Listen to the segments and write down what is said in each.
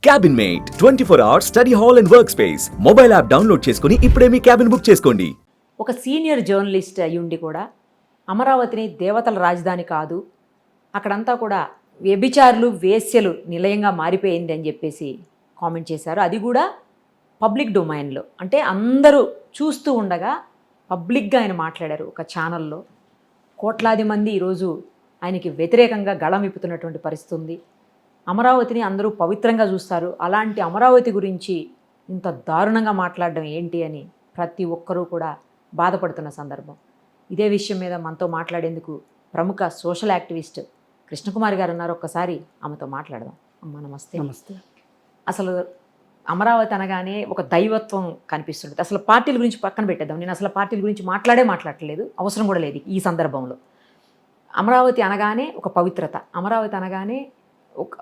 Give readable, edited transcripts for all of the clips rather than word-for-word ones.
Cabin mate 24 hours study hall and work space mobile app download చేసుకుని ఇప్పుడే మీ cabin book చేసుకోండి. ఒక senior journalist అయ్యుండి కూడా అమరావతిని దేవతల రాజధాని కాదు, అక్కడంతా కూడా వ్యభిచారులు వేశ్యలు నిలయంగా మారిపోయింది అని చెప్పేసి కామెంట్ చేశారు. అది కూడా పబ్లిక్ డొమైన్లో, అంటే అందరూ చూస్తూ ఉండగా పబ్లిక్గా ఆయన మాట్లాడారు ఒక ఛానల్లో. కోట్లాది మంది ఈరోజు ఆయనకి వ్యతిరేకంగా గళం విప్పుతున్నటువంటి పరిస్థితి ఉంది. అమరావతిని అందరూ పవిత్రంగా చూస్తారు, అలాంటి అమరావతి గురించి ఇంత దారుణంగా మాట్లాడడం ఏంటి అని ప్రతి ఒక్కరూ కూడా బాధపడుతున్న సందర్భం. ఇదే విషయం మీద మనతో మాట్లాడేందుకు ప్రముఖ సోషల్ యాక్టివిస్ట్ కృష్ణకుమారి గారు ఉన్నారు. ఒక్కసారి ఆమెతో మాట్లాడదాం. అమ్మ నమస్తే. నమస్తే. అసలు అమరావతి అనగానే ఒక దైవత్వం కనిపిస్తుంది. అసలు పార్టీల గురించి పక్కన పెట్టేద్దాం, నేను అసలు పార్టీల గురించి మాట్లాడట్లేదు, అవసరం కూడా లేదు ఈ సందర్భంలో. అమరావతి అనగానే ఒక పవిత్రత, అమరావతి అనగానే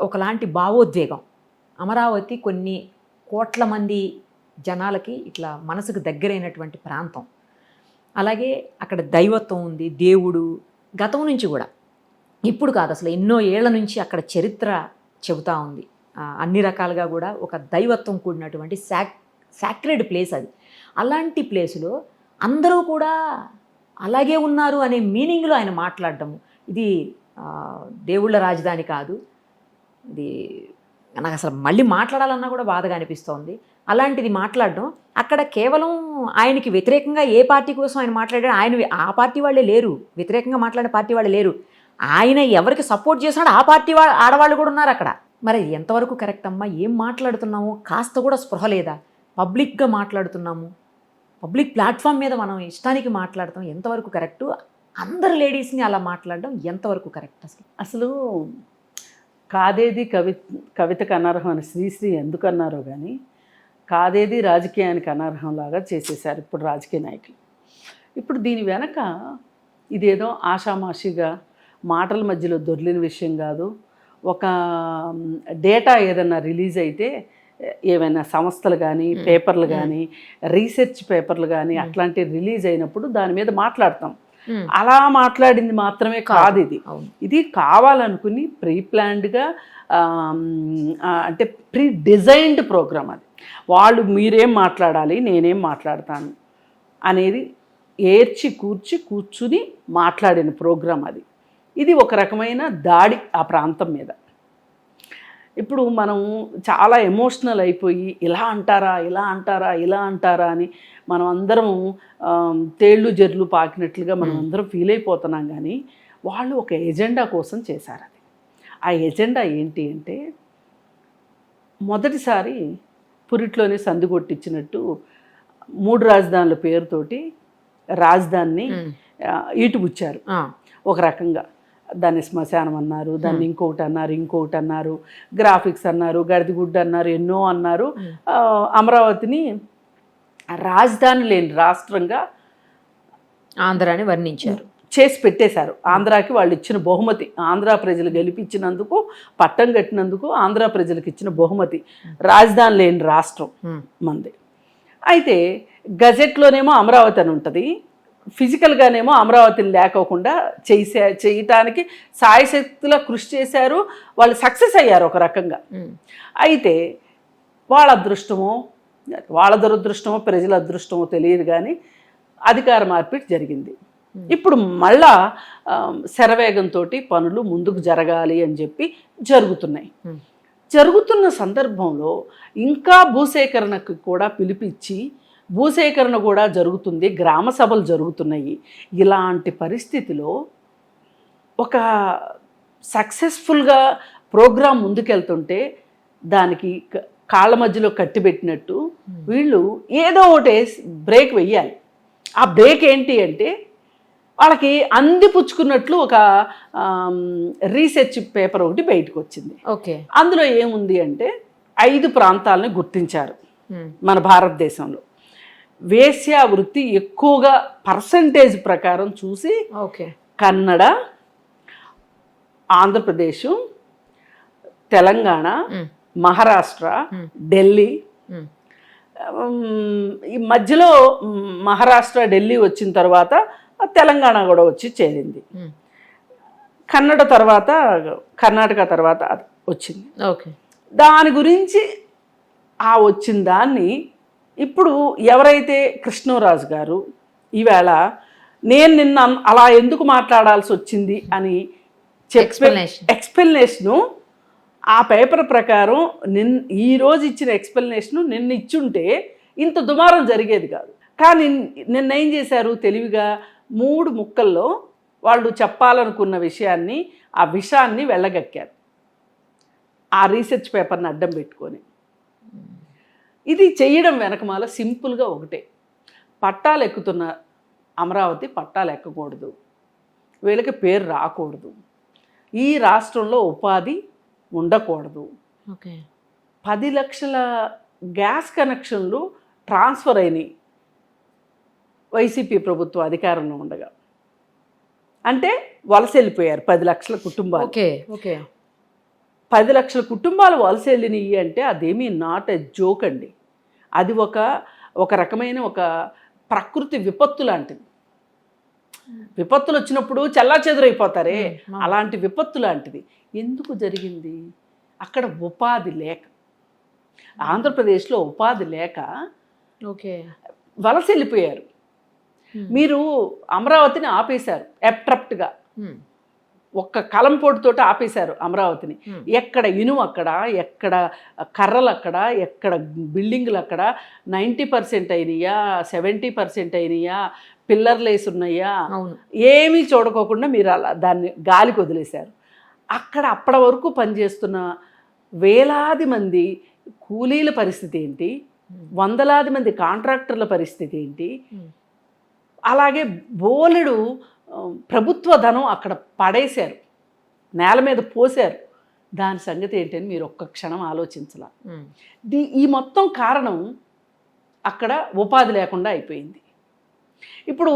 ఒకలాంటి భావోద్వేగం. అమరావతి కొన్ని కోట్ల మంది జనాలకి ఇట్లా మనసుకు దగ్గరైనటువంటి ప్రాంతం. అలాగే అక్కడ దైవత్వం ఉంది, దేవుడు గతం నుంచి కూడా, ఇప్పుడు కాదు అసలు ఎన్నో ఏళ్ల నుంచి అక్కడ చరిత్ర చెబుతూ ఉంది. అన్ని రకాలుగా కూడా ఒక దైవత్వం కూడినటువంటి సాక్రెడ్ ప్లేస్ అది. అలాంటి ప్లేసులో అందరూ కూడా అలాగే ఉన్నారు అనే మీనింగ్లో ఆయన మాట్లాడటము, ఇది దేవుళ్ళ రాజధాని కాదు, ఇది నాకు అసలు మళ్ళీ మాట్లాడాలన్నా కూడా బాధగా అనిపిస్తోంది. అలాంటిది మాట్లాడడం, అక్కడ కేవలం ఆయనకి వ్యతిరేకంగా ఏ పార్టీ కోసం ఆయన మాట్లాడాడు, ఆయన ఆ పార్టీ వాళ్ళే లేరు, వ్యతిరేకంగా మాట్లాడే పార్టీ వాళ్ళే లేరు, ఆయన ఎవరికి సపోర్ట్ చేస్తున్నాడు ఆ పార్టీ ఆడవాళ్ళు కూడా ఉన్నారు అక్కడ. మరి ఎంతవరకు కరెక్ట్ అమ్మా? ఏం మాట్లాడుతున్నాము? కాస్త కూడా స్పృహ లేదా? పబ్లిక్గా మాట్లాడుతున్నాము, పబ్లిక్ ప్లాట్ఫామ్ మీద మనం ఇష్టానికి మాట్లాడతాం, ఎంతవరకు కరెక్టు? అందరు లేడీస్ని అలా మాట్లాడడం ఎంతవరకు కరెక్ట్? అసలు కాదేది కవితకు అనర్హం అని శ్రీశ్రీ ఎందుకు అన్నారో కానీ, కాదేది రాజకీయానికి అనర్హంలాగా చేసేసారు ఇప్పుడు రాజకీయ నాయకులు. ఇప్పుడు దీని వెనక ఇదేదో ఆషామాషిగా మాటల మధ్యలో దొర్లిన విషయం కాదు. ఒక డేటా ఏదన్నా రిలీజ్ అయితే, ఏమైనా సంస్థలు కానీ పేపర్లు కానీ రీసెర్చ్ పేపర్లు కానీ అట్లాంటివి రిలీజ్ అయినప్పుడు దాని మీద మాట్లాడతాం. అలా మాట్లాడింది మాత్రమే కాదు ఇది కావాలనుకుని ప్రీ ప్లాన్డ్గా, అంటే ప్రీ డిజైన్డ్ ప్రోగ్రామ్ అది. వాళ్ళు మీరేం మాట్లాడాలి నేనేం మాట్లాడతాను అనేది ఏర్చి కూర్చుని మాట్లాడిన ప్రోగ్రాం అది. ఇది ఒక రకమైన దాడి ఆ ప్రాంతం మీద. ఇప్పుడు మనం చాలా ఎమోషనల్ అయిపోయి ఇలా అంటారా అని మనం అందరం తేళ్ళు జర్లు పాకినట్లుగా మనం అందరం ఫీల్ అయిపోతున్నాం. కానీ వాళ్ళు ఒక ఎజెండా కోసం చేశారు అది. ఆ ఎజెండా ఏంటి అంటే, మొదటిసారి పురిట్లోనే సందు కొట్టించినట్టు 3 రాజధానుల పేరుతోటి రాజధానిని ఈటుబుచ్చారు ఒక రకంగా. దాన్ని శ్మశానం అన్నారు, దాన్ని ఇంకొకటి అన్నారు, గ్రాఫిక్స్ అన్నారు, గడిదిగుడ్డ అన్నారు, ఎన్నో అన్నారు. అమరావతిని రాజధాని లేని రాష్ట్రంగా ఆంధ్రాని వర్ణించారు, చేసి పెట్టేశారు. ఆంధ్రాకి వాళ్ళు ఇచ్చిన బహుమతి, ఆంధ్ర ప్రజలు గెలిపించినందుకు, పట్టం కట్టినందుకు ఆంధ్ర ప్రజలకు ఇచ్చిన బహుమతి రాజధాని లేని రాష్ట్రం మంది. అయితే గజెట్లోనేమో అమరావతి అని ఉంటుంది, ఫిజికల్గానేమో అమరావతిని లేకోకుండా చేయటానికి సాయశక్తిలో కృషి చేశారు. వాళ్ళు సక్సెస్ అయ్యారు ఒక రకంగా. అయితే వాళ్ళ అదృష్టమో వాళ్ళ దురదృష్టమో ప్రజల అదృష్టమో తెలియదు కానీ అధికార మార్పిడి జరిగింది. ఇప్పుడు మళ్ళా శరవేగంతో పనులు ముందుకు జరగాలి అని చెప్పి జరుగుతున్న సందర్భంలో ఇంకా భూసేకరణకు కూడా పిలిపించి, భూసేకరణ కూడా జరుగుతుంది, గ్రామ సభలు జరుగుతున్నాయి. ఇలాంటి పరిస్థితిలో ఒక సక్సెస్ఫుల్గా ప్రోగ్రాం ముందుకెళ్తుంటే దానికి కాళ్ళ మధ్యలో కట్టిబెట్టినట్టు వీళ్ళు ఏదో ఒకటి బ్రేక్ వెయ్యాలి. ఆ బ్రేక్ ఏంటి అంటే, వాళ్ళకి అందిపుచ్చుకున్నట్లు ఒక రీసెర్చ్ పేపర్ ఒకటి బయటకు వచ్చింది. అందులో ఏముంది అంటే 5 ప్రాంతాలని గుర్తించారు మన భారతదేశంలో. వేశ్యా వృత్తి ఎక్కువగా పర్సంటేజ్ ప్రకారం చూసి కన్నడ, ఆంధ్రప్రదేశ్, తెలంగాణ, మహారాష్ట్ర, ఢిల్లీ, ఈ మధ్యలో మహారాష్ట్ర ఢిల్లీ వచ్చిన తర్వాత తెలంగాణ కూడా వచ్చి చేరింది. కన్నడ తర్వాత కర్ణాటక తర్వాత వచ్చింది. దాని గురించి ఆ వచ్చిన దాన్ని ఇప్పుడు ఎవరైతే కృష్ణరాజు గారు ఈవేళ నేను నిన్న అలా ఎందుకు మాట్లాడాల్సి వచ్చింది అని ఎక్స్ప్లెనేషను ఆ పేపర్ ప్రకారం ఈరోజు ఇచ్చిన ఎక్స్ప్లెనేషను నిన్న ఇచ్చుంటే ఇంత దుమారం జరిగేది కాదు. కానీ నిన్న ఏం చేశారు, తెలివిగా 3 ముక్కల్లో వాళ్ళు చెప్పాలనుకున్న విషయాన్ని, ఆ విషయాన్ని వెళ్ళగక్కారు ఆ రీసెర్చ్ పేపర్ని అడ్డం పెట్టుకొని. ఇది చేయడం వెనకమాల సింపుల్గా ఒకటే, పట్టాలు ఎక్కుతున్న అమరావతి పట్టాలు ఎక్కకూడదు, వీళ్ళకి పేరు రాకూడదు, ఈ రాష్ట్రంలో ఉపాధి ఉండకూడదు, 10 లక్షల గ్యాస్ కనెక్షన్లు ట్రాన్స్ఫర్ అయినాయి వైసీపీ ప్రభుత్వం అధికారంలో ఉండగా. అంటే వలస వెళ్ళిపోయారు 10 లక్షల కుటుంబాలు. 10 లక్షల కుటుంబాలు వలస వెళ్ళినాయి అంటే అదేమీ నాట్ ఎ జోక్ అండి. అది ఒక రకమైన ఒక ప్రకృతి విపత్తు లాంటిది. విపత్తులు వచ్చినప్పుడు చెల్లాచెదురైపోతారే, అలాంటి విపత్తు లాంటిది. ఎందుకు జరిగింది? అక్కడ ఉపాధి లేక, ఆంధ్రప్రదేశ్లో ఉపాధి లేక వలస వెళ్ళిపోయారు. మీరు అమరావతిని ఆపేశారు అబ్రప్ట్గా, ఒక్క కలంపోటుతోటి ఆపేశారు అమరావతిని. ఎక్కడ ఇనుము అక్కడ, ఎక్కడ కర్రలు అక్కడ, ఎక్కడ బిల్డింగులు అక్కడ 90% అయినాయా, 70% అయినాయా, పిల్లర్లు వేసి ఉన్నాయా, ఏమీ చూడకోకుండా మీరు అలా దాన్ని గాలికి వదిలేశారు. అక్కడ అప్పటి వరకు పనిచేస్తున్న వేలాది మంది కూలీల పరిస్థితి ఏంటి, వందలాది మంది కాంట్రాక్టర్ల పరిస్థితి ఏంటి, అలాగే బోలెడు ప్రభుత్వ ధనం అక్కడ పడేశారు, నేల మీద పోశారు. దాని సంగతి ఏంటని మీరు ఒక్క క్షణం ఆలోచించాల. ఈ మొత్తం కారణం అక్కడ ఉపాధి లేకుండా అయిపోయింది. ఇప్పుడు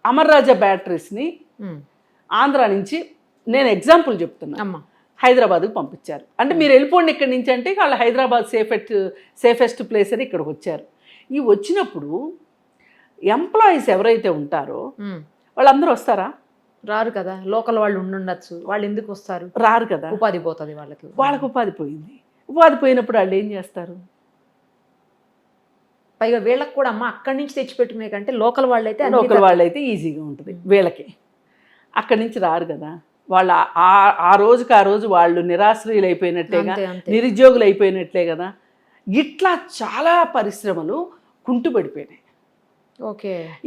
అమర్ రాజా బ్యాటరీస్ని ఆంధ్ర నుంచి, నేను ఎగ్జాంపుల్ చెప్తున్నా, హైదరాబాద్కి పంపించారు. అంటే మీరు వెళ్ళిపోండి ఇక్కడి నుంచి అంటే వాళ్ళు హైదరాబాద్ సేఫెస్ట్ ప్లేస్ అని ఇక్కడికి వచ్చారు. ఈ వచ్చినప్పుడు ఎంప్లాయీస్ ఎవరైతే ఉంటారో వాళ్ళందరూ వస్తారా? రారు కదా. లోకల్ వాళ్ళు ఉండొచ్చు, వాళ్ళు ఎందుకు వస్తారు? రారు కదా. ఉపాధి పోతుంది వాళ్ళకి ఉపాధి పోయింది. ఉపాధి పోయినప్పుడు వాళ్ళు ఏం చేస్తారు? పైగా వీళ్ళకి కూడా అమ్మ అక్కడి నుంచి తెచ్చిపెట్టుకునే కంటే లోకల్ వాళ్ళైతే ఈజీగా ఉంటుంది వీళ్ళకి. అక్కడి నుంచి రారు కదా. వాళ్ళు ఆ రోజుకి ఆ రోజు వాళ్ళు నిరాశ్రయులు అయిపోయినట్లేగా, నిరుద్యోగులు అయిపోయినట్లే కదా. ఇట్లా చాలా పరిశ్రమలు కుంటుపడిపోయినాయి.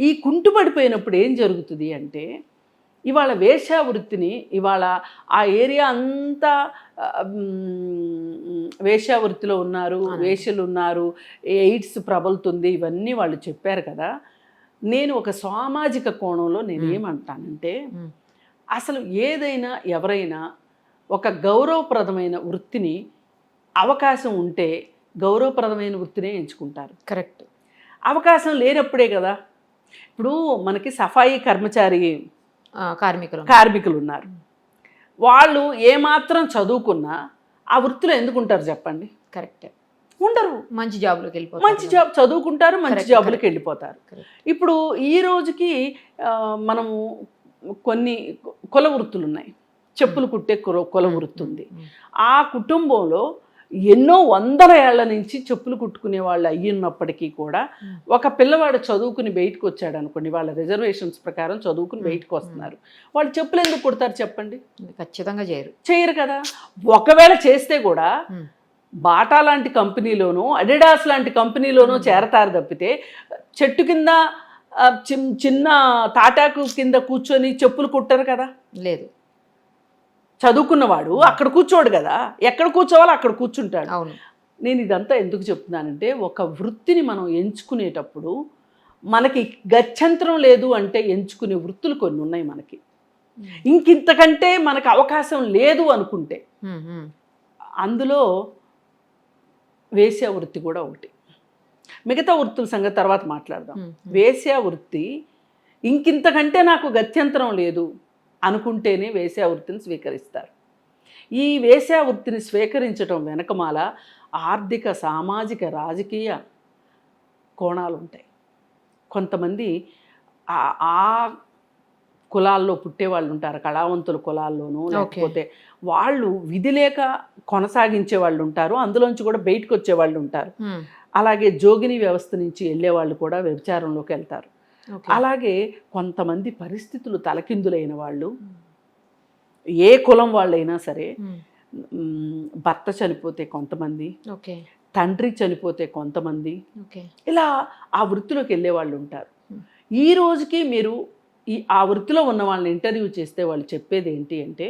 ఈ కుంటుపడిపోయినప్పుడు ఏం జరుగుతుంది అంటే, ఇవాళ వేశ్యావృత్తిని, ఇవాళ ఆ ఏరియా అంతా వేశ్యావృత్తిలో ఉన్నారు, వేశ్యలు ఉన్నారు, ఎయిడ్స్ ప్రబలుతుంది, ఇవన్నీ వాళ్ళు చెప్పారు కదా. నేను ఒక సామాజిక కోణంలో నేనేమంటానంటే, అసలు ఏదైనా ఎవరైనా ఒక గౌరవప్రదమైన వృత్తిని అవకాశం ఉంటే గౌరవప్రదమైన వృత్తినే ఎంచుకుంటారు. కరెక్ట్. అవకాశం లేనప్పుడే కదా. ఇప్పుడు మనకి సఫాయి కార్మికులు ఉన్నారు. వాళ్ళు ఏమాత్రం చదువుకున్నా ఆ వృత్తిలో ఎందుకు ఉంటారు చెప్పండి? కరెక్ట్. ఉండరు. మంచి జాబ్లోకి వెళ్ళిపోతారు, మంచి జాబ్ చదువుకుంటారు, మంచి జాబ్లోకి వెళ్ళిపోతారు. ఇప్పుడు ఈ రోజుకి మనము కొన్ని కుల వృత్తులు ఉన్నాయి. చెప్పులు కుట్టే కుల వృత్తి ఉంది. ఆ కుటుంబంలో ఎన్నో వందల ఏళ్ల నుంచి చెప్పులు కుట్టుకునే వాళ్ళు అయ్యున్నప్పటికీ కూడా ఒక పిల్లవాడు చదువుకుని బయటకు వచ్చాడు అనుకోండి, వాళ్ళ రిజర్వేషన్స్ ప్రకారం చదువుకుని బయటకు వస్తున్నారు, వాళ్ళు చెప్పులు ఎందుకు కుడతారు చెప్పండి? ఖచ్చితంగా చేయరు కదా. ఒకవేళ చేస్తే కూడా బాటా లాంటి కంపెనీలోనూ, అడిడాస్ లాంటి కంపెనీలోనూ చేరతారు తప్పితే చెట్టు కింద చిన్న తాటాకు కింద కూర్చొని చెప్పులు కుట్టరు కదా. లేదు. చదువుకున్నవాడు అక్కడ కూర్చోడు కదా, ఎక్కడ కూర్చోవాలో అక్కడ కూర్చుంటాడు. అవును. నేను ఇదంతా ఎందుకు చెప్తున్నానంటే, ఒక వృత్తిని మనం ఎంచుకునేటప్పుడు మనకి గత్యంతరం లేదు అంటే ఎంచుకునే వృత్తులు కొన్ని ఉన్నాయి మనకి. ఇంకింతకంటే మనకు అవకాశం లేదు అనుకుంటే అందులో వేశ్యా వృత్తి కూడా ఒకటి. మిగతా వృత్తుల సంగతి తర్వాత మాట్లాడదాం. వేశ్యా వృత్తి ఇంకింతకంటే నాకు గత్యంతరం లేదు అనుకుంటేనే వేశ్యా వృత్తిని స్వీకరిస్తారు. ఈ వేశ్యా వృత్తిని స్వీకరించడం వెనకమాల ఆర్థిక, సామాజిక, రాజకీయ కోణాలు ఉంటాయి. కొంతమంది ఆ కులాల్లో పుట్టే వాళ్ళు ఉంటారు, కళావంతుల కులాల్లోనూ, లేకపోతే వాళ్ళు విధి లేక కొనసాగించే వాళ్ళు ఉంటారు, అందులోంచి కూడా బయటకు వచ్చే వాళ్ళు ఉంటారు. అలాగే జోగిని వ్యవస్థ నుంచి వెళ్ళే వాళ్ళు కూడా వ్యభిచారంలోకి వెళ్తారు. అలాగే కొంతమంది పరిస్థితులు తలకిందులైన వాళ్ళు, ఏ కులం వాళ్ళైనా సరే, భర్త చనిపోతే కొంతమంది, తండ్రి చనిపోతే కొంతమంది, ఇలా ఆ వృత్తిలోకి వెళ్ళే వాళ్ళు ఉంటారు. ఈ రోజుకి మీరు ఆ వృత్తిలో ఉన్న వాళ్ళని ఇంటర్వ్యూ చేస్తే వాళ్ళు చెప్పేది ఏంటి అంటే,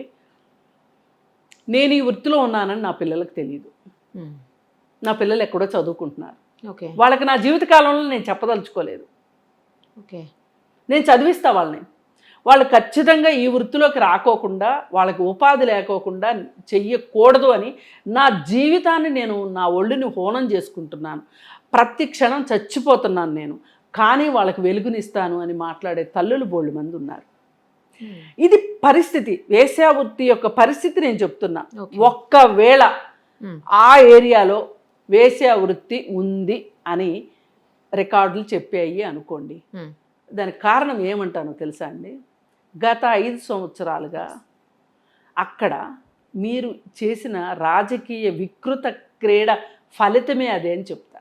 నేను ఈ వృత్తిలో ఉన్నానని నా పిల్లలకు తెలియదు, నా పిల్లలు ఎక్కడో చదువుకుంటున్నారు, వాళ్ళకి నా జీవితకాలంలో నేను చెప్పదలుచుకోలేదు, నేను చదివిస్తా వాళ్ళని, వాళ్ళు ఖచ్చితంగా ఈ వృత్తిలోకి రాకోకుండా, వాళ్ళకి ఉపాధి లేకోకుండా చెయ్యకూడదు అని నా జీవితాన్ని నేను నా ఒళ్ళుని హోనం చేసుకుంటున్నాను, ప్రతి క్షణం చచ్చిపోతున్నాను నేను, కానీ వాళ్ళకి వెలుగునిస్తాను అని మాట్లాడే తల్లులు బోళ్ళు మంది ఉన్నారు. ఇది పరిస్థితి, వేశ్యావృత్తి యొక్క పరిస్థితి నేను చెప్తున్నా. ఒక్కవేళ ఆ ఏరియాలో వేశ్యావృత్తి ఉంది అని రికార్డులు చెప్పాయి అనుకోండి, దానికి కారణం ఏమంటానో తెలుసా అండి? గత 5 సంవత్సరాలుగా అక్కడ మీరు చేసిన రాజకీయ వికృత క్రీడ ఫలితమే అదే అని చెప్తా.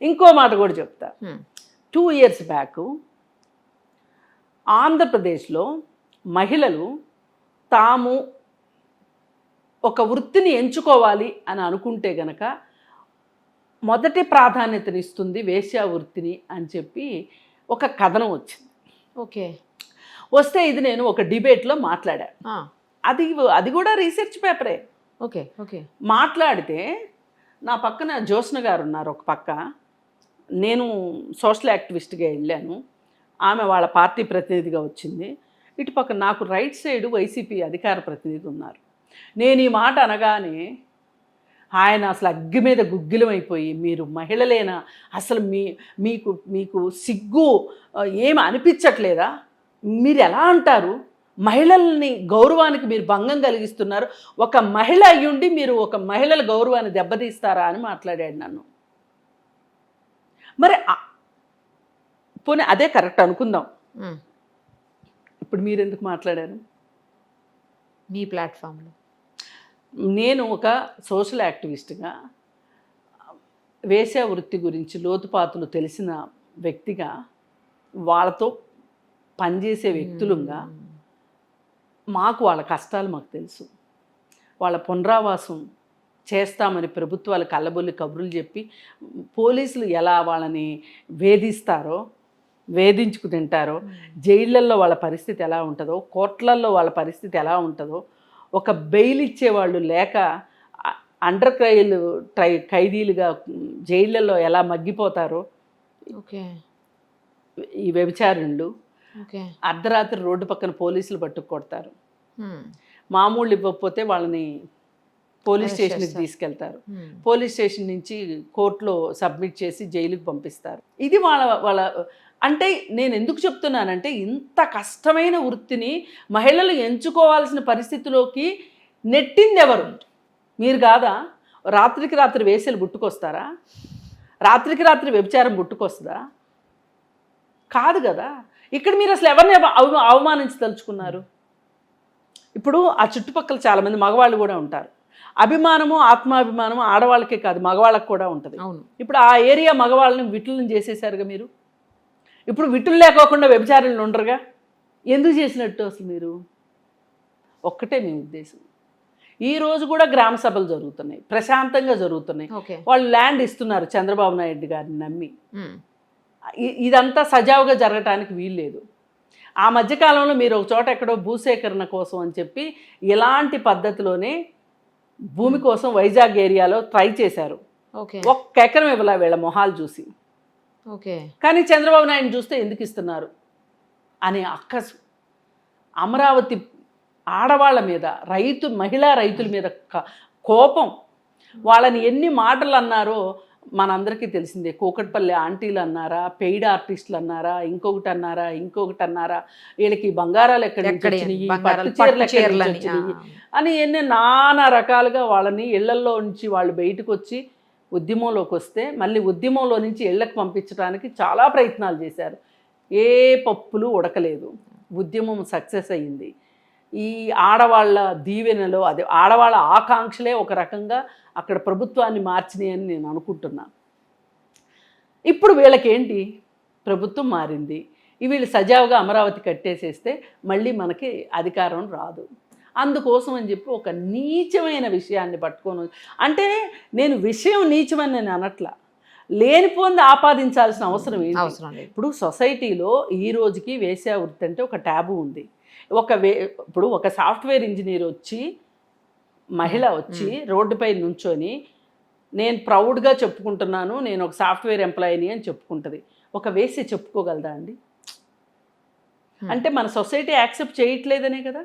ఇంకో మాట కూడా చెప్తా. 2 years బ్యాక్ ఆంధ్రప్రదేశ్లో మహిళలు తాము ఒక వృత్తిని ఎంచుకోవాలి అని అనుకుంటే గనక మొదటి ప్రాధాన్యతనిస్తుంది వేశ్యా వృత్తిని అని చెప్పి ఒక కథనం వచ్చింది. వస్తే ఇది నేను ఒక డిబేట్లో మాట్లాడా. అది కూడా రీసెర్చ్ పేపరే. మాట్లాడితే నా పక్కన జ్యోత్స్న గారు ఉన్నారు ఒక పక్క, నేను సోషల్ యాక్టివిస్ట్గా వెళ్ళాను, ఆమె వాళ్ళ పార్టీ ప్రతినిధిగా వచ్చింది. ఇటు పక్క నాకు రైట్ సైడ్ వైసీపీ అధికార ప్రతినిధి ఉన్నారు. నేను ఈ మాట అనగానే ఆయన అసలు అగ్గి మీద గుగ్గిలమైపోయి, మీరు మహిళలేనా, అసలు మీకు సిగ్గు ఏమి అనిపించట్లేదా, మీరు ఎలా అంటారు, మహిళల్ని గౌరవానికి మీరు భంగం కలిగిస్తున్నారు, ఒక మహిళ అయ్యుండి మీరు ఒక మహిళల గౌరవాన్ని దెబ్బతీస్తారా అని మాట్లాడాడు నన్ను. మరి పోనీ అదే కరెక్ట్ అనుకుందాం, ఇప్పుడు మీరు ఎందుకు మాట్లాడారు మీ ప్లాట్ఫామ్లో? నేను ఒక సోషల్ యాక్టివిస్ట్గా, వేశ్యా వృత్తి గురించి లోతుపాతులు తెలిసిన వ్యక్తిగా, వాళ్ళతో పనిచేసే వ్యక్తులుగా మాకు వాళ్ళ కష్టాలు మాకు తెలుసు. వాళ్ళ పునరావాసం చేస్తామని ప్రభుత్వాలు కళ్ళబొల్లి కబుర్లు చెప్పి పోలీసులు ఎలా వాళ్ళని వేధిస్తారో, వేధించుకు తింటారో, జైళ్ళల్లో వాళ్ళ పరిస్థితి ఎలా ఉంటుందో, కోర్టులలో వాళ్ళ పరిస్థితి ఎలా ఉంటుందో, ఒక బెయిల్ ఇచ్చేవాళ్ళు లేక అండర్ ఖైదీలుగా జైళ్ళల్లో ఎలా మగ్గిపోతారో ఈ వ్యభిచారులు, అర్ధరాత్రి రోడ్డు పక్కన పోలీసులు పట్టుకు కొడతారు, మామూలు ఇవ్వకపోతే వాళ్ళని పోలీస్ స్టేషన్కి తీసుకెళ్తారు, పోలీస్ స్టేషన్ నుంచి కోర్టులో సబ్మిట్ చేసి జైలుకి పంపిస్తారు. ఇది వాళ్ళ అంటే నేను ఎందుకు చెప్తున్నానంటే, ఇంత కష్టమైన వృత్తిని మహిళలు ఎంచుకోవాల్సిన పరిస్థితిలోకి నెట్టింది ఎవరు? మీరు కాదా? రాత్రికి రాత్రి వేసలు పుట్టుకొస్తారా? రాత్రికి రాత్రి వ్యభిచారం పుట్టుకొస్తుందా? కాదు కదా. ఇక్కడ మీరు అసలు ఎవరిని అవమానించదలుచుకున్నారు? ఇప్పుడు ఆ చుట్టుపక్కల చాలామంది మగవాళ్ళు కూడా ఉంటారు. అభిమానము, ఆత్మాభిమానము ఆడవాళ్ళకే కాదు మగవాళ్ళకి కూడా ఉంటుంది. ఇప్పుడు ఆ ఏరియా మగవాళ్ళని విటులను చేసేసారుగా మీరు. ఇప్పుడు విటులు లేకోకుండా వ్యభిచారులు ఉండరుగా. ఎందుకు చేసినట్టు అసలు మీరు? ఒక్కటే మీ ఉద్దేశం. ఈరోజు కూడా గ్రామ సభలు జరుగుతున్నాయి, ప్రశాంతంగా జరుగుతున్నాయి. వాళ్ళు ల్యాండ్ ఇస్తున్నారు చంద్రబాబు నాయుడు గారిని నమ్మి. ఇదంతా సజావుగా జరగటానికి వీల్లేదు. ఆ మధ్యకాలంలో మీరు ఒక చోట ఎక్కడో భూసేకరణ కోసం అని చెప్పి ఇలాంటి పద్ధతిలోనే భూమి కోసం వైజాగ్ ఏరియాలో ట్రై చేశారు. 1 ఎకరం ఇవ్వలా వీళ్ళ మొహాలు చూసి. కానీ చంద్రబాబు నాయుడు చూస్తే ఎందుకు ఇస్తున్నారు అని అక్కసు. అమరావతి ఆడవాళ్ళ మీద, మహిళా రైతుల మీద కోపం. వాళ్ళని ఎన్ని మాటలు అన్నారో మనందరికీ తెలిసిందే. కూకట్పల్లి ఆంటీలు అన్నారా, పెయిడ్ ఆర్టిస్టులు అన్నారా, ఇంకొకటి అన్నారా, వీళ్ళకి బంగారాలు ఎక్కడి నుంచి వచ్చినాయి, పట్టు చీరలు ఎక్కడి నుంచి వచ్చినాయి అని ఎన్ని నానా రకాలుగా వాళ్ళని ఇళ్లల్లో నుంచి వాళ్ళు బయటకు వచ్చి ఉద్యమంలోకి వస్తే మళ్ళీ ఉద్యమంలో నుంచి ఇళ్లకు పంపించడానికి చాలా ప్రయత్నాలు చేశారు. ఏ పప్పులు ఉడకలేదు. ఉద్యమం సక్సెస్ అయ్యింది. ఈ ఆడవాళ్ళ దీవెనలో అదే ఆడవాళ్ళ ఆకాంక్షలే ఒక రకంగా అక్కడ ప్రభుత్వాన్ని మార్చినాయి అని నేను అనుకుంటున్నాను. ఇప్పుడు వీళ్ళకేంటి, ప్రభుత్వం మారింది, వీళ్ళు సజావుగా అమరావతి కట్టేసేస్తే మళ్ళీ మనకి అధికారం రాదు. అందుకోసం అని చెప్పి ఒక నీచమైన విషయాన్ని పట్టుకొని, అంటే నేను విషయం నీచమని నేను అనట్లా, లేనిపోంది ఆపాదించాల్సిన అవసరం ఏంటి? ఇప్పుడు సొసైటీలో ఈ రోజుకి వేశ్యావృత్తి అంటే ఒక ట్యాబు ఉంది. ఇప్పుడు ఒక సాఫ్ట్వేర్ ఇంజనీర్ వచ్చి, మహిళ వచ్చి రోడ్డుపై నుంచొని నేను ప్రౌడ్గా చెప్పుకుంటున్నాను, నేను ఒక సాఫ్ట్వేర్ ఎంప్లాయీని అని చెప్పుకుంటుంది. ఒక వేసి చెప్పుకోగలదా అండి? అంటే మన సొసైటీ యాక్సెప్ట్ చేయట్లేదనే కదా.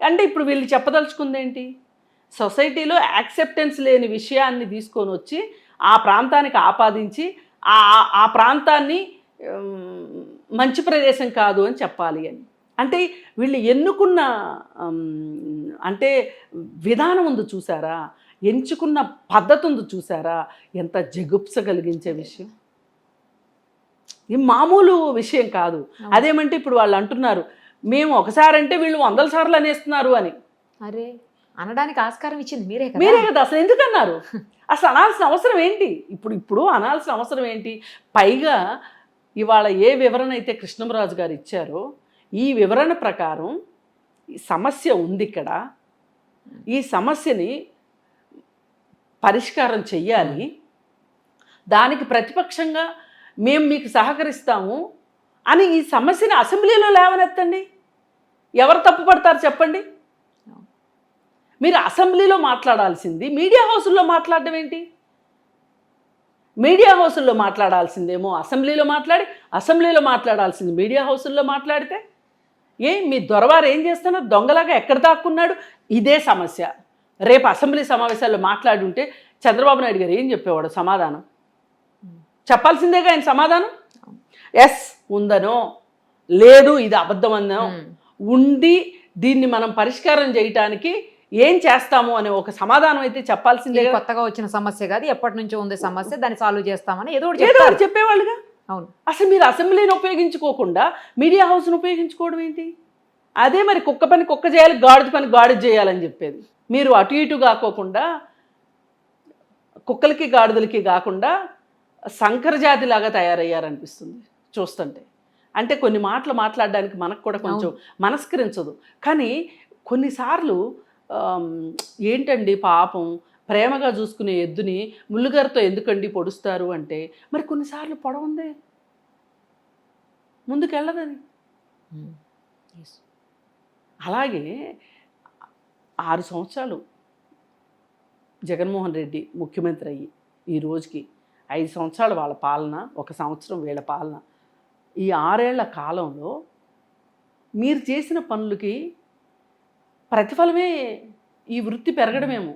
అంటే ఇప్పుడు వీళ్ళు చెప్పదలుచుకుంది ఏంటి? సొసైటీలో యాక్సెప్టెన్స్ లేని విషయాన్ని తీసుకొని వచ్చి ఆ ప్రాంతానికి ఆపాదించి ఆ ప్రాంతాన్ని మంచి ప్రదేశం కాదు అని చెప్పాలి అని. అంటే వీళ్ళు ఎన్నుకున్న అంటే విధానం ఉంది చూసారా, ఎంచుకున్న పద్ధతి ఉంది చూసారా, ఎంత జగుప్స కలిగించే విషయం. ఇది మామూలు విషయం కాదు. అదేమంటే ఇప్పుడు వాళ్ళు అంటున్నారు మేము ఒకసారి అంటే వీళ్ళు 100 సార్లు అనేస్తున్నారు అని. అరే, అనడానికి ఆస్కారం ఇచ్చింది మీరే కదా. అసలు ఎందుకన్నారు? అసలు అనాల్సిన అవసరం ఏంటి? ఇప్పుడు అనాల్సిన అవసరం ఏంటి? పైగా ఇవాళ ఏ వివరణ అయితే కృష్ణంరాజు గారు ఇచ్చారో ఈ వివరణ ప్రకారం సమస్య ఉంది ఇక్కడ, ఈ సమస్యని పరిష్కారం చెయ్యాలి, దానికి ప్రతిపక్షంగా మేము మీకు సహకరిస్తాము అని ఈ సమస్యని అసెంబ్లీలో లేవనెత్తండి. ఎవరు తప్పు పడతారు చెప్పండి? మీరు అసెంబ్లీలో మాట్లాడాల్సింది మీడియా హౌసుల్లో మాట్లాడడం ఏంటి? మీడియా హౌసుల్లో మాట్లాడాల్సిందేమో అసెంబ్లీలో మాట్లాడాల్సింది మీడియా హౌసుల్లో మాట్లాడితే మీ దొరవారు ఏం చేస్తున్నారు? దొంగలాగా ఎక్కడ దాక్కున్నాడు? ఇదే సమస్య. రేపు అసెంబ్లీ సమావేశాల్లో మాట్లాడి ఉంటే చంద్రబాబు నాయుడు గారు ఏం చెప్పేవాడు? సమాధానం చెప్పాల్సిందేగా ఆయన సమాధానం. ఎస్ ఉందనో లేదు ఇది అబద్ధం అన్నో ఉండి దీన్ని మనం పరిష్కారం చేయటానికి ఏం చేస్తాము అనే ఒక సమాధానం అయితే చెప్పాల్సిందే. కొత్తగా వచ్చిన సమస్య కాదు, ఎప్పటి నుంచో ఉంది సమస్య, దాన్ని సాల్వ్ చేస్తామని ఏదో చెప్పేవాళ్ళుగా. అవును. అసలు మీరు అసెంబ్లీని ఉపయోగించుకోకుండా మీడియా హౌస్ను ఉపయోగించుకోవడం ఏంటి? అదే మరి కుక్క పని కుక్క చేయాలి, గాడిద పని గాడిద చేయాలని చెప్పేది. మీరు అటు ఇటు కాకోకుండా కుక్కలకి గాడిదలకి కాకుండా సంకరజాతిలాగా తయారయ్యారనిపిస్తుంది చూస్తుంటే. అంటే కొన్ని మాటలు మాట్లాడడానికి మనకు కూడా కొంచెం మనస్కరించదు. కానీ కొన్నిసార్లు ఏంటండి పాపం ప్రేమగా చూసుకునే ఎద్దుని ముళ్ళుగారితో ఎందుకండి పొడుస్తారు అంటే, మరి కొన్నిసార్లు పొడవుందే ముందుకెళ్ళదని. అలాగే 6 సంవత్సరాలు జగన్మోహన్ రెడ్డి ముఖ్యమంత్రి అయ్యి ఈ రోజుకి 5 సంవత్సరాలు వాళ్ళ పాలన, 1 సంవత్సరం వీళ్ళ పాలన. ఈ 6 ఏళ్ల కాలంలో మీరు చేసిన పనులకి ప్రతిఫలమే ఈ వృత్తి పెరగడమేమో.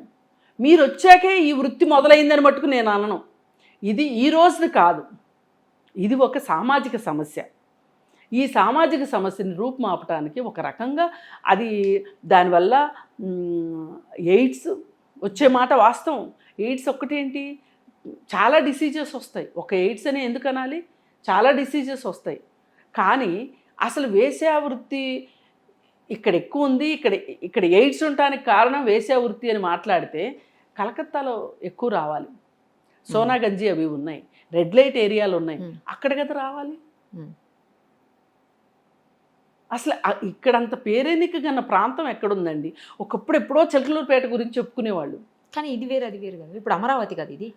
మీరు వచ్చాకే ఈ వృత్తి మొదలైందని మట్టుకు నేను అనను. ఇది ఈ రోజుది కాదు, ఇది ఒక సామాజిక సమస్య. ఈ సామాజిక సమస్యని రూపుమాపటానికి ఒక రకంగా అది దానివల్ల ఎయిడ్స్ వచ్చే మాట వాస్తవం. ఎయిడ్స్ ఒక్కటేంటి, చాలా డిసీజెస్ వస్తాయి. ఒక ఎయిడ్స్ అని ఎందుకు అనాలి? చాలా డిసీజెస్ వస్తాయి. కానీ అసలు వేశ్యావృత్తి ఇక్కడ ఎక్కువ ఉంది, ఇక్కడ ఎయిడ్స్ ఉండటానికి కారణం వేశ్యావృత్తి అని మాట్లాడితే కలకత్తాలో ఎక్కువ రావాలి, సోనాగంజి అవి ఉన్నాయి, రెడ్ లైట్ ఏరియాలు ఉన్నాయి, అక్కడ కదా రావాలి. అసలు ఇక్కడంత పేరెన్నికగన్న ప్రాంతం ఎక్కడుందండి? ఒకప్పుడు ఎప్పుడో చిలకలూరుపేట గురించి చెప్పుకునేవాళ్ళు, కానీ ఇది వేరు అది వేరు కదా. ఇప్పుడు అమరావతి కదా ఇది.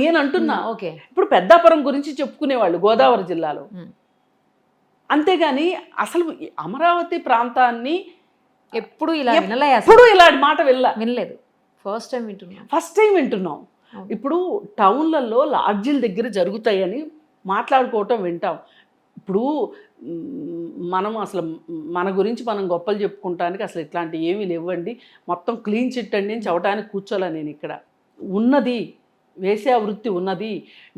నేను అంటున్నా. ఓకే, ఇప్పుడు పెద్దాపురం గురించి చెప్పుకునేవాళ్ళు గోదావరి జిల్లాలో. అంతేగాని అసలు అమరావతి ప్రాంతాన్ని ఎప్పుడు ఇలా ఇలాంటి మాట వినలేదు. ఫస్ట్ టైం వింటున్నాం. ఇప్పుడు టౌన్లలో లాడ్జీల దగ్గర జరుగుతాయని మాట్లాడుకోవటం వింటాం. ఇప్పుడు మనం అసలు మన గురించి మనం గొప్పలు చెప్పుకుంటానికి అసలు ఇట్లాంటివి ఏమీ లేవండి, మొత్తం క్లీన్ చిట్ అండి అని చెప్పడానికి కూర్చోలే. నేను ఇక్కడ ఉన్నది వేశ్యావృత్తి ఉన్నది,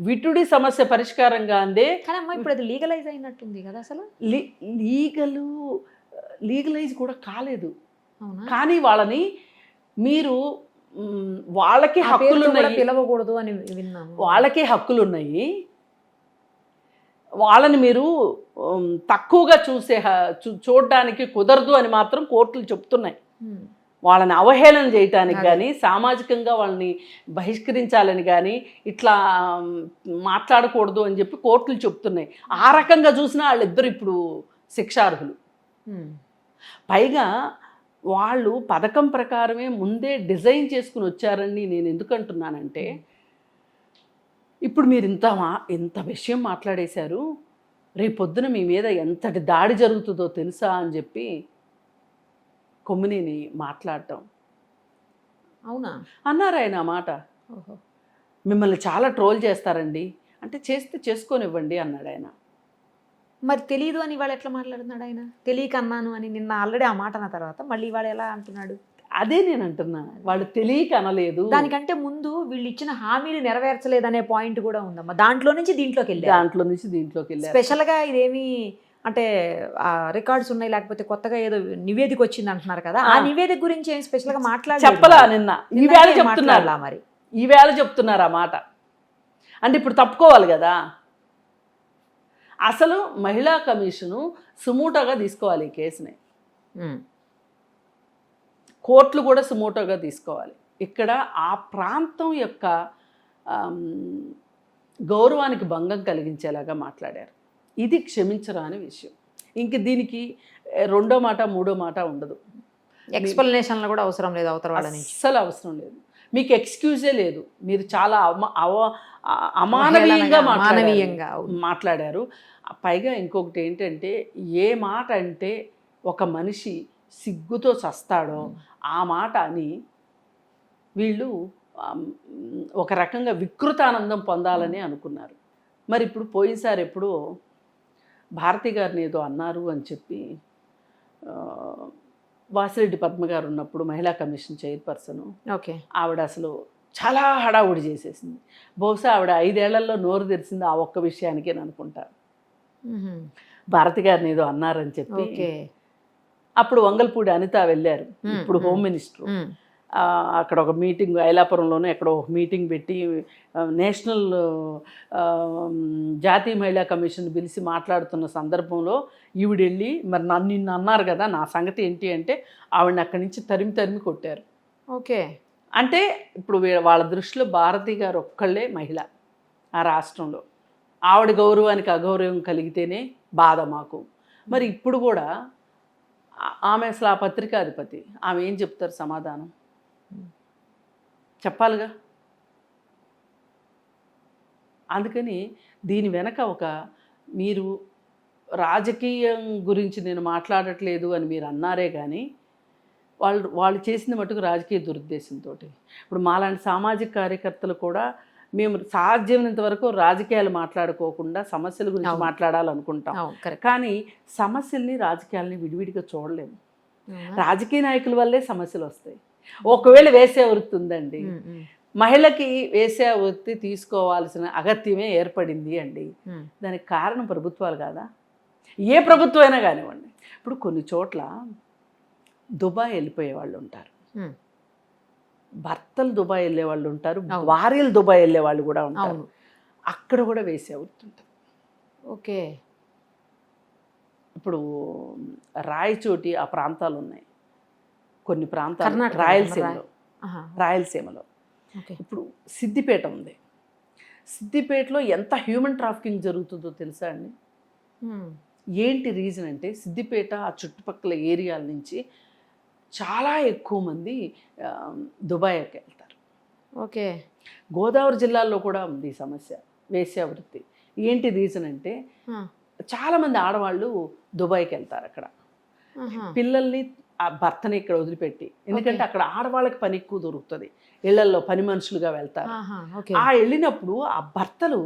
విటుడి సమస్య పరిష్కారంగా అందే. కానీ అమ్మ ఇప్పుడు అది లీగలైజ్ అయినట్టుంది కదా. అసలు లీగలైజ్ కూడా కాలేదు. కానీ వాళ్ళని మీరు వాళ్ళకి హక్కులు ఉన్నాయి, పిలవకూడదు అని విన్నాను. వాళ్ళకే హక్కులు ఉన్నాయి. వాళ్ళని మీరు తక్కువగా చూడడానికి కుదరదు అని మాత్రం కోర్టులు చెప్తున్నాయి. వాళ్ళని అవహేళన చేయటానికి కానీ, సామాజికంగా వాళ్ళని బహిష్కరించాలని కానీ, ఇట్లా మాట్లాడకూడదు అని చెప్పి కోర్టులు చెప్తున్నాయి. ఆ రకంగా చూసినా వాళ్ళిద్దరు ఇప్పుడు శిక్షార్హులు. పైగా వాళ్ళు పథకం ప్రకారమే ముందే డిజైన్ చేసుకుని వచ్చారని నేను ఎందుకు అంటున్నానంటే, ఇప్పుడు మీరు ఇంత విషయం మాట్లాడేశారు, రేపొద్దున మీ మీద ఎంతటి దాడి జరుగుతుందో తెలుసా అని చెప్పి కొమ్మినేని మాట్లాడటం. అవునా అన్నారు ఆయన ఆ మాట. మిమ్మల్ని చాలా ట్రోల్ చేస్తారండి అంటే చేసుకోనివ్వండి అన్నాడు ఆయన. మరి తెలియదు అని ఇవాళ ఎట్లా మాట్లాడుతున్నాడు ఆయన? తెలియక అన్నాను అని నిన్న ఆల్రెడీ ఆ మాట అన్న తర్వాత మళ్ళీ ఇవాళ ఎలా అంటున్నాడు? అదే నేను అంటున్నా, వాళ్ళు తెలియక అనలేదు. దానికంటే ముందు వీళ్ళు ఇచ్చిన హామీలు నెరవేర్చలేదనే పాయింట్ కూడా ఉందమ్మా. దాంట్లో నుంచి దీంట్లోకి వెళ్ళి స్పెషల్గా ఇదేమి అంటే రికార్డ్స్ ఉన్నాయి, లేకపోతే కొత్తగా ఏదో నివేదిక వచ్చింది అంటున్నారు కదా, ఆ నివేదిక గురించి ఏం స్పెషల్గా చెప్పలా నిన్న. ఈవేళ చెప్తున్నారు, మరి ఈవేళ చెప్తున్నారు ఆ మాట. అంటే ఇప్పుడు తప్పుకోవాలి కదా. అసలు మహిళా కమిషను సుమోటోగా తీసుకోవాలి ఈ కేసుని. కోర్టులు కూడా సుమోటోగా తీసుకోవాలి. ఇక్కడ ఆ ప్రాంతం యొక్క గౌరవానికి భంగం కలిగించేలాగా మాట్లాడారు. ఇది క్షమించరాని విషయం. ఇంక దీనికి రెండో మాట మూడో మాట ఉండదు. ఎక్స్ప్లెనేషన్లు కూడా అవసరం లేదు అవతల వాళ్ళ నుంచి. అస్సలు అవసరం లేదు. మీకు ఎక్స్క్యూజే లేదు. మీరు చాలా అమానవీయంగా మాట్లాడారు. పైగా ఇంకొకటి ఏంటంటే, ఏ మాట అంటే ఒక మనిషి సిగ్గుతో చస్తాడో ఆ మాట అని వీళ్ళు ఒక రకంగా వికృతానందం పొందాలని అనుకున్నారు. మరి ఇప్పుడు పోయినసారి ఎప్పుడో భారతి గారిని ఏదో అన్నారు అని చెప్పి వాసిరెడ్డి పద్మ గారు ఉన్నప్పుడు మహిళా కమిషన్ చైర్పర్సన్, ఓకే, ఆవిడ అసలు చాలా హడావుడి చేసేసింది. బహుశా ఆవిడ 5 ఏళ్లలో నోరు తెరిచింది ఆ ఒక్క విషయానికి అని అనుకుంటారు. భారతి గారిని ఏదో అన్నారని చెప్పి. అప్పుడు వంగల్పూడి అనిత వెళ్ళారు, ఇప్పుడు హోమ్ మినిస్టర్. అక్కడ ఒక మీటింగ్, ఐలాపురంలోనే ఎక్కడో ఒక మీటింగ్ పెట్టి నేషనల్ జాతీయ మహిళా కమిషన్ పిలిచి మాట్లాడుతున్న సందర్భంలో ఈవిడ వెళ్ళి, మరి నిన్ను అన్నారు కదా నా సంగతి ఏంటి అంటే, ఆవిడని అక్కడి నుంచి తరిమి కొట్టారు. ఓకే, అంటే ఇప్పుడు వాళ్ళ దృష్టిలో భారతి గారు ఒక్కళ్ళే మహిళ ఆ రాష్ట్రంలో. ఆవిడ గౌరవానికి అగౌరవం కలిగితేనే బాధ మాకు. మరి ఇప్పుడు కూడా ఆమె అసలు ఆ పత్రికాధిపతి, ఆమె ఏం చెప్తారు సమాధానం చెప్పాలిగా. అందుకని దీని వెనక మీరు రాజకీయం గురించి నేను మాట్లాడట్లేదు అని మీరు అన్నారే కానీ వాళ్ళు చేసిన మటుకు రాజకీయ దురుద్దేశంతో. ఇప్పుడు మాలాంటి సామాజిక కార్యకర్తలు కూడా మేము సాధ్యమైనంత వరకు రాజకీయాలు మాట్లాడుకోకుండా సమస్యల గురించి మాట్లాడాలనుకుంటాం. కానీ సమస్యల్ని రాజకీయాలని విడివిడిగా చూడలేము. రాజకీయ నాయకుల వల్లే సమస్యలు వస్తాయి. ఒకవేళ వేసే వృత్తి ఉందండి, మహిళకి వేసే వృత్తి తీసుకోవాల్సిన అగత్యమే ఏర్పడింది అండి. దానికి కారణం ప్రభుత్వాలు కాదా? ఏ ప్రభుత్వం అయినా కానివ్వండి. ఇప్పుడు కొన్ని చోట్ల దుబాయ్ వెళ్ళిపోయే వాళ్ళు ఉంటారు, భర్తలు దుబాయ్ వెళ్ళే వాళ్ళు ఉంటారు, భార్యలు దుబాయ్ వెళ్ళే వాళ్ళు కూడా ఉంటారు. అక్కడ కూడా వేసే వృత్తి ఉంటుంది. ఓకే, ఇప్పుడు రాయచోటి ఆ ప్రాంతాలు ఉన్నాయి, కొన్ని ప్రాంతాలు రాయలసీమలో. ఇప్పుడు సిద్దిపేట ఉంది. సిద్దిపేటలో ఎంత హ్యూమన్ ట్రాఫికింగ్ జరుగుతుందో తెలుసా అండి? ఏంటి రీజన్ అంటే, సిద్దిపేట ఆ చుట్టుపక్కల ఏరియాల నుంచి చాలా ఎక్కువ మంది దుబాయ్కి వెళ్తారు. ఓకే, గోదావరి జిల్లాలో కూడా ఉంది ఈ సమస్య, వేశ్యావృత్తి. ఏంటి రీజన్ అంటే, చాలామంది ఆడవాళ్ళు దుబాయ్కి వెళ్తారు. అక్కడ పిల్లల్ని ఆ భర్తని ఇక్కడ వదిలిపెట్టి, ఎందుకంటే అక్కడ ఆడవాళ్ళకి పని ఎక్కువ దొరుకుతుంది, ఇళ్లల్లో పని మనుషులుగా వెళ్తారు. ఆ వెళ్ళినప్పుడు ఆ భర్తలు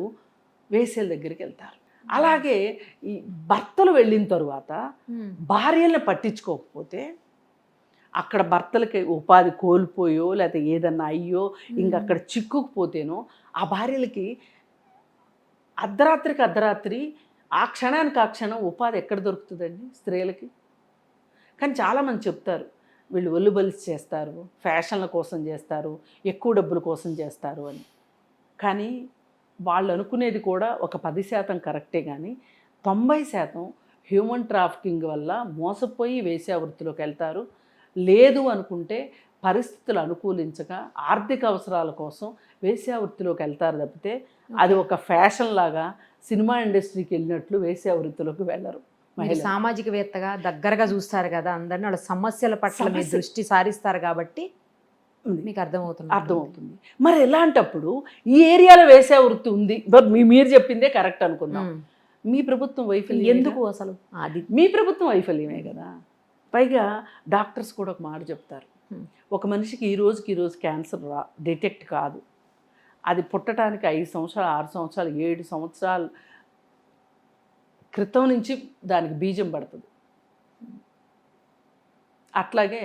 వేసేల దగ్గరికి వెళ్తారు. అలాగే ఈ భర్తలు వెళ్ళిన తరువాత భార్యల్ని పట్టించుకోకపోతే అక్కడ భర్తలకి ఉపాధి కోల్పోయో లేకపోతే ఏదన్నా అయ్యో ఇంకక్కడ చిక్కుకుపోతేనో ఆ భార్యలకి అర్ధరాత్రి ఆ క్షణానికి ఆ క్షణం ఉపాధి ఎక్కడ దొరుకుతుందండి స్త్రీలకి? కానీ చాలామంది చెప్తారు వీళ్ళు ఒళ్ళు బలిసి చేస్తారు, ఫ్యాషన్ల కోసం చేస్తారు, ఎక్కువ డబ్బుల కోసం చేస్తారు అని. కానీ వాళ్ళు అనుకునేది కూడా ఒక 10% కరెక్టే, కానీ 90% హ్యూమన్ ట్రాఫికింగ్ వల్ల మోసపోయి వేశ్యా వృత్తిలోకి వెళ్తారు. లేదు అనుకుంటే పరిస్థితులు అనుకూలించక ఆర్థిక అవసరాల కోసం వేశ్యా వృత్తిలోకి వెళ్తారు తప్పితే అది ఒక ఫ్యాషన్ లాగా సినిమా ఇండస్ట్రీకి వెళ్ళినట్లు వేశ్యా వృత్తిలోకి వెళ్ళరు. మీరు సామాజికవేత్తగా దగ్గరగా చూస్తారు కదా అందరినీ, వాళ్ళ సమస్యల పట్ల మీ దృష్టి సారిస్తారు కాబట్టి మీకు అర్థమవుతుంది. మరి ఎలాంటప్పుడు ఈ ఏరియాలో వేశ్యా వృత్తి ఉంది, మీరు చెప్పిందే కరెక్ట్ అనుకుందాం, మీ ప్రభుత్వం వైఫల్యం ఎందుకు అసలు? అది మీ ప్రభుత్వం వైఫల్యమే కదా. పైగా డాక్టర్స్ కూడా ఒక మాట చెప్తారు, ఒక మనిషికి ఈ రోజుకి క్యాన్సర్ డిటెక్ట్ కాదు, అది పుట్టడానికి 5 సంవత్సరాలు 6 సంవత్సరాలు 7 సంవత్సరాలు క్రితం నుంచి దానికి బీజం పడుతుంది. అట్లాగే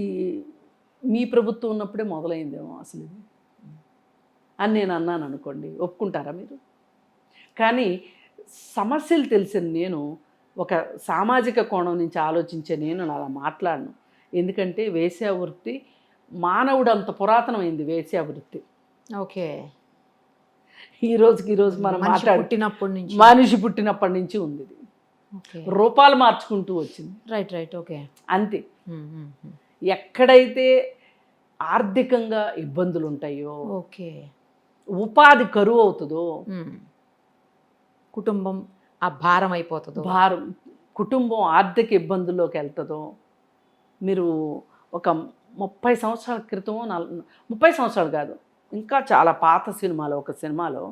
ఈ మీ ప్రభుత్వం ఉన్నప్పుడే మొదలైందేమో అసలు ఇది అని నేను అన్నాను అనుకోండి, ఒప్పుకుంటారా మీరు? కానీ సమస్యలు తెలిసిన నేను, ఒక సామాజిక కోణం నుంచి ఆలోచించే నేను అలా మాట్లాడను. ఎందుకంటే వేశ్యా వృత్తి మానవుడు అంత పురాతనమైంది వేశ్యా వృత్తి. ఓకే, ఈ రోజుకి మనం మనిషి పుట్టినప్పటి నుంచి ఉంది ఇది. రూపాలు మార్చుకుంటూ వచ్చింది. రైట్ ఓకే, అంతే. ఎక్కడైతే ఆర్థికంగా ఇబ్బందులు ఉంటాయో, ఓకే, ఉపాధి కరువు అవుతుందో, కుటుంబం ఆ భారం అయిపోతుందో, కుటుంబం ఆర్థిక ఇబ్బందుల్లోకి వెళ్తుందో, మీరు ఒక 30 సంవత్సరాల క్రితం 30 సంవత్సరాలు కాదు, ఇంకా చాలా పాత సినిమాలో, ఒక సినిమాలో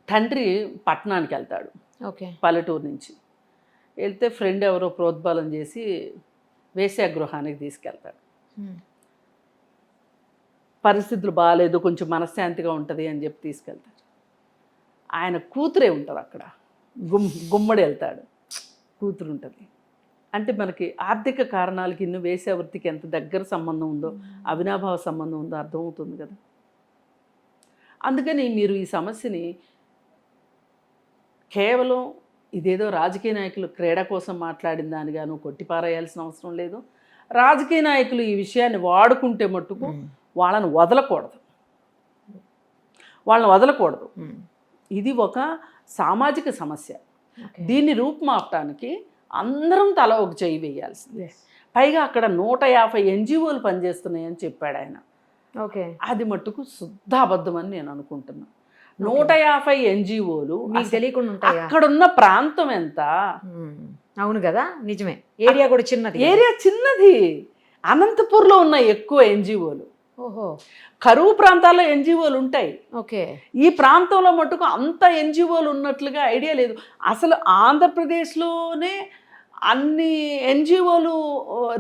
తండ్రి పట్టణానికి వెళ్తాడు, ఓకే, పల్లెటూరు నుంచి వెళ్తే ఫ్రెండ్ ఎవరో ప్రోద్బలం చేసి వేశ్యా గృహానికి తీసుకెళ్తాడు. పరిస్థితులు బాగాలేదు, కొంచెం మనశ్శాంతిగా ఉంటుంది అని చెప్పి తీసుకెళ్తారు. ఆయన కూతురే ఉంటుంది అక్కడ, గుమ్మడి వెళ్తాడు, కూతురు ఉంటుంది. అంటే మనకి ఆర్థిక కారణాలకి ఇನ್ನು వేశ్యా వృత్తికి ఎంత దగ్గర సంబంధం ఉందో, అవినాభావ సంబంధం ఉందో అర్థమవుతుంది కదా. అందుకని మీరు ఈ సమస్యని కేవలం ఇదేదో రాజకీయ నాయకులు క్రీడ కోసం మాట్లాడిన దానిగాను కొట్టిపారేయాల్సిన అవసరం లేదు. రాజకీయ నాయకులు ఈ విషయాన్ని వాడుకుంటే మట్టుకు వాళ్ళని వదలకూడదు. ఇది ఒక సామాజిక సమస్య. దీన్ని రూపుమాపటానికి అందరం తల ఒక చేయి వేయాల్సిందే. పైగా అక్కడ 150 NGOలు పనిచేస్తున్నాయని చెప్పాడు ఆయన. ఓకే, అది మట్టుకు శుద్ధ అబద్ధమని నేను అనుకుంటున్నాను. 150 NGOలు మీకు తెలియకుండా ఉంటాయా? అక్కడున్న ప్రాంతం ఎంత? అవును కదా, నిజమే. ఏరియా కూడా చిన్నది. అనంతపూర్లో ఉన్న ఎక్కువ NGOలు. ఓహో, కరువు ప్రాంతాల్లో NGOలు ఉంటాయి. ఓకే, ఈ ప్రాంతంలో మటుకు అంత NGOలు ఉన్నట్లుగా ఐడియా లేదు. అసలు ఆంధ్రప్రదేశ్లోనే అన్ని NGOలు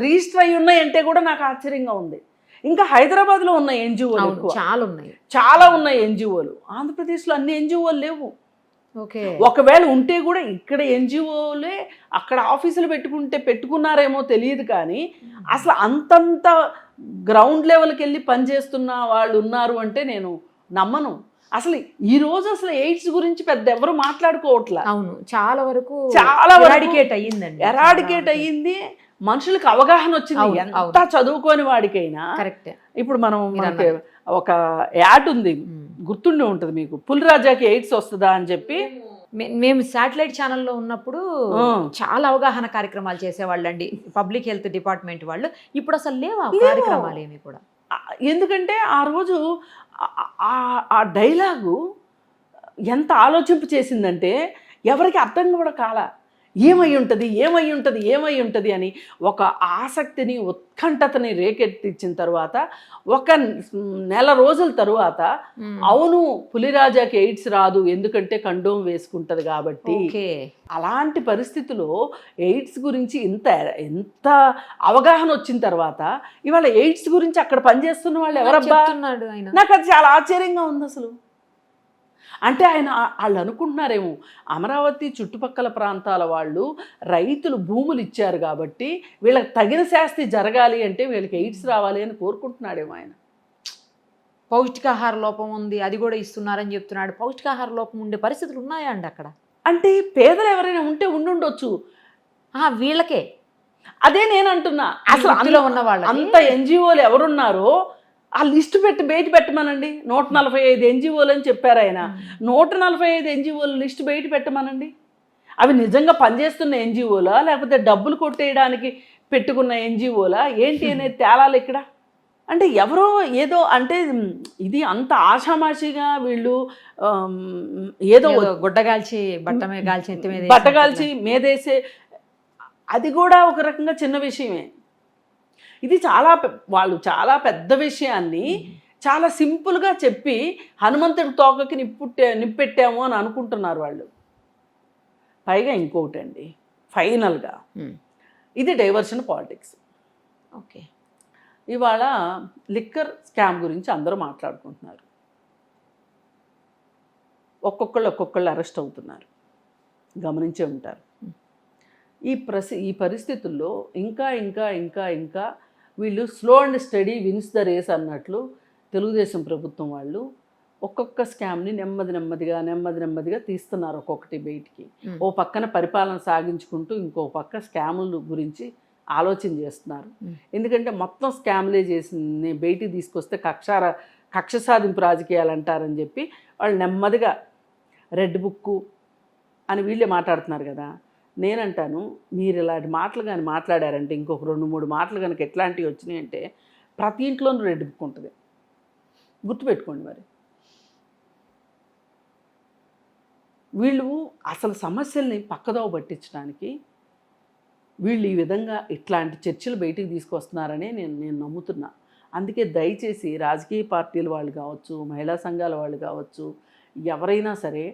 రిజిస్టర్ అయి ఉన్నాయంటే కూడా నాకు ఆశ్చర్యంగా ఉంది. ఇంకా హైదరాబాద్లో ఉన్న NGOలు చాలా ఉన్నాయి NGOలు. ఆంధ్రప్రదేశ్లో అన్ని NGOలు లేవు. ఓకే, ఒకవేళ ఉంటే కూడా ఇక్కడ NGOలే అక్కడ ఆఫీసులు పెట్టుకున్నారేమో తెలియదు, కానీ అసలు అంతంత గ్రౌండ్ లెవెల్కి వెళ్ళి పనిచేస్తున్న వాళ్ళు ఉన్నారు అంటే నేను నమ్మను. అసలు ఈ రోజు అసలు ఎయిడ్స్ గురించి పెద్ద ఎవరు మాట్లాడుకోవట్లా. అవును, చాలా వరకు ఎరాడికేట్ అయ్యింది. మనుషులకు అవగాహన వచ్చింది. ఎంత చదువుకోని వాడికైనా కరెక్ట్. ఇప్పుడు మనకి ఒక యాడ్ ఉంది, గుర్తుండే ఉంటుంది మీకు, పులిరాజాకి ఎయిడ్స్ వస్తుందా అని చెప్పి. మేము శాటిలైట్ ఛానల్లో ఉన్నప్పుడు చాలా అవగాహన కార్యక్రమాలు చేసేవాళ్ళండి, పబ్లిక్ హెల్త్ డిపార్ట్మెంట్ వాళ్ళు. ఇప్పుడు అసలు లేవు ఆ కార్యక్రమాలు ఏమి కూడా. ఎందుకంటే ఆ రోజు ఆ డైలాగు ఎంత ఆలోచింపు చేసిందంటే ఎవరికి అర్థం కూడా కాల. ఏమై ఉంటుంది అని ఒక ఆసక్తిని, ఉత్కంఠతని రేకెత్తించిన తర్వాత ఒక నెల రోజుల తరువాత అవును పులిరాజాకి ఎయిడ్స్ రాదు ఎందుకంటే కండోమ్ వేసుకుంటది కాబట్టి. అలాంటి పరిస్థితిలో ఎయిడ్స్ గురించి ఎంత అవగాహన వచ్చిన తర్వాత ఇవాళ ఎయిడ్స్ గురించి అక్కడ పనిచేస్తున్న వాళ్ళు ఎవరబ్బా? నాకు అది చాలా ఆశ్చర్యంగా ఉంది అసలు. అంటే వాళ్ళు అనుకుంటున్నారేమో అమరావతి చుట్టుపక్కల ప్రాంతాల వాళ్ళు రైతులు భూములు ఇచ్చారు కాబట్టి వీళ్ళకి తగిన శాస్తి జరగాలి అంటే వీళ్ళకి ఎయిడ్స్ రావాలి అని కోరుకుంటున్నాడేమో ఆయన. పౌష్టికాహార లోపం ఉంది, అది కూడా ఇస్తున్నారని చెప్తున్నాడు. పౌష్టికాహార లోపం ఉండే పరిస్థితులు ఉన్నాయా అండి అక్కడ? అంటే పేదలు ఎవరైనా ఉంటే ఉండుండొచ్చు, వీళ్ళకే. అదే నేను అంటున్నా. అసలు అందులో ఉన్న వాళ్ళు అంత NGOలు ఎవరున్నారో ఆ లిస్ట్ పెట్టి బయట పెట్టమనండి. 145 ఎన్జిఓలు అని చెప్పారు ఆయన. 145 ఎన్జిఓలు లిస్ట్ బయట పెట్టమనండి. అవి నిజంగా పనిచేస్తున్న ఎన్జిఓలా లేకపోతే డబ్బులు కొట్టేయడానికి పెట్టుకున్న ఎన్జిఓలా ఏంటి అనేది తేలాలి ఇక్కడ. అంటే ఎవరో ఏదో అంటే ఇది అంత ఆషామాషిగా వీళ్ళు ఏదో గుడ్డగాల్చి గాల్చి ఎత్తి మీద బట్టగాల్చి మీదేసే అది కూడా ఒక రకంగా చిన్న విషయమే. ఇది వాళ్ళు చాలా పెద్ద విషయాన్ని చాలా సింపుల్గా చెప్పి హనుమంతుడి తోకకి నిప్పెట్టాము అని అనుకుంటున్నారు వాళ్ళు. పైగా ఇంకొకటి అండి, ఫైనల్గా ఇది డైవర్షన్ పాలిటిక్స్. ఓకే, ఇవాళ లిక్కర్ స్కామ్ గురించి అందరూ మాట్లాడుకుంటున్నారు. ఒక్కొక్కళ్ళు అరెస్ట్ అవుతున్నారు, గమనించే ఉంటారు. ఈ పరిస్థితుల్లో ఇంకా ఇంకా ఇంకా ఇంకా వీళ్ళు slow and steady wins the race అన్నట్లు తెలుగుదేశం ప్రభుత్వం వాళ్ళు ఒక్కొక్క స్కామ్ని నెమ్మదిగా తీస్తున్నారు ఒక్కొక్కటి బయటికి. ఓ పక్కన పరిపాలన సాగించుకుంటూ ఇంకో పక్క స్కాముల గురించి ఆలోచన చేస్తున్నారు. ఎందుకంటే మొత్తం స్కామ్లే చేసింది బయటికి తీసుకొస్తే కక్ష సాధింపు రాజకీయాలు అంటారని చెప్పి వాళ్ళు నెమ్మదిగా రెడ్ బుక్ అని వీళ్ళే మాట్లాడుతున్నారు కదా. నేనంటాను, మీరు ఇలాంటి మాటలు కానీ మాట్లాడారంటే ఇంకొక 2-3 మాటలు కనుక ఎట్లాంటివి వచ్చినాయి అంటే ప్రతి ఇంట్లోనూ రెడ్ బుక్ ఉంటుంది, గుర్తుపెట్టుకోండి. మరి వీళ్ళు అసలు సమస్యల్ని పక్కదోవ పట్టించడానికి వీళ్ళు ఈ విధంగా ఇట్లాంటి చర్చలు బయటికి తీసుకొస్తున్నారని నేను నమ్ముతున్నా. అందుకే దయచేసి రాజకీయ పార్టీల వాళ్ళు కావచ్చు, మహిళా సంఘాల వాళ్ళు కావచ్చు, ఎవరైనా సరే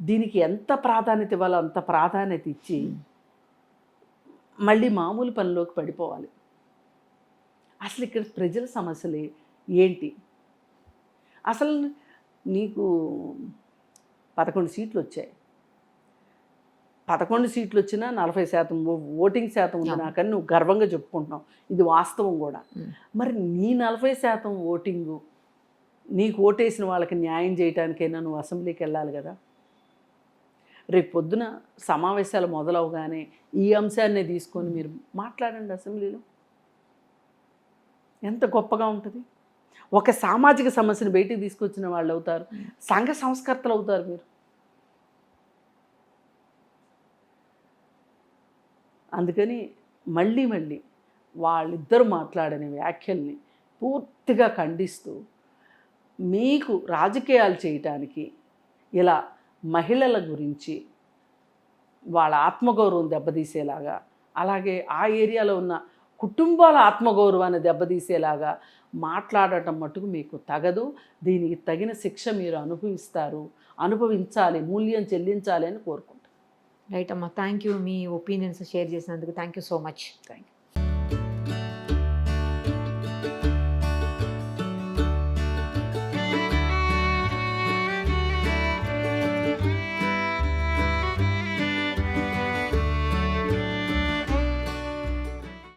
దీనికి ఎంత ప్రాధాన్యత ఇవ్వాలో అంత ప్రాధాన్యత ఇచ్చి మళ్ళీ మామూలు పనిలోకి పడిపోవాలి. అసలు ఇక్కడ ప్రజల సమస్యలు ఏంటి? అసలు నీకు 11 సీట్లు వచ్చాయి. 11 సీట్లు వచ్చినా 40% ఓటింగ్ శాతం ఉంది నాకని నువ్వు గర్వంగా చెప్పుకుంటున్నావు. ఇది వాస్తవం కూడా. మరి నీ 40% ఓటింగు నీకు ఓటేసిన వాళ్ళకి న్యాయం చేయడానికైనా నువ్వు అసెంబ్లీకి వెళ్ళాలి కదా. రేపు పొద్దున సమావేశాలు మొదలవగానే ఈ అంశాన్ని తీసుకొని మీరు మాట్లాడండి అసెంబ్లీలో. ఎంత గొప్పగా ఉంటుంది. ఒక సామాజిక సమస్యను బయటికి తీసుకొచ్చిన వాళ్ళు అవుతారు, సంఘ సంస్కర్తలు అవుతారు మీరు. అందుకని మళ్ళీ వాళ్ళిద్దరు మాట్లాడిన వ్యాఖ్యల్ని పూర్తిగా ఖండిస్తూ మీకు రాజకీయాలు చేయటానికి ఇలా మహిళల గురించి వాళ్ళ ఆత్మగౌరవం దెబ్బతీసేలాగా, అలాగే ఆ ఏరియాలో ఉన్న కుటుంబాల ఆత్మగౌరవాన్ని దెబ్బతీసేలాగా మాట్లాడటం మటుకు మీకు తగదు. దీనికి తగిన శిక్ష మీరు అనుభవించాలి, మూల్యం చెల్లించాలి అని కోరుకుంటాను. రైట్ అమ్మా, థ్యాంక్ యూ. మీ ఒపీనియన్స్ షేర్ చేసినందుకు thank you so much. Thank you.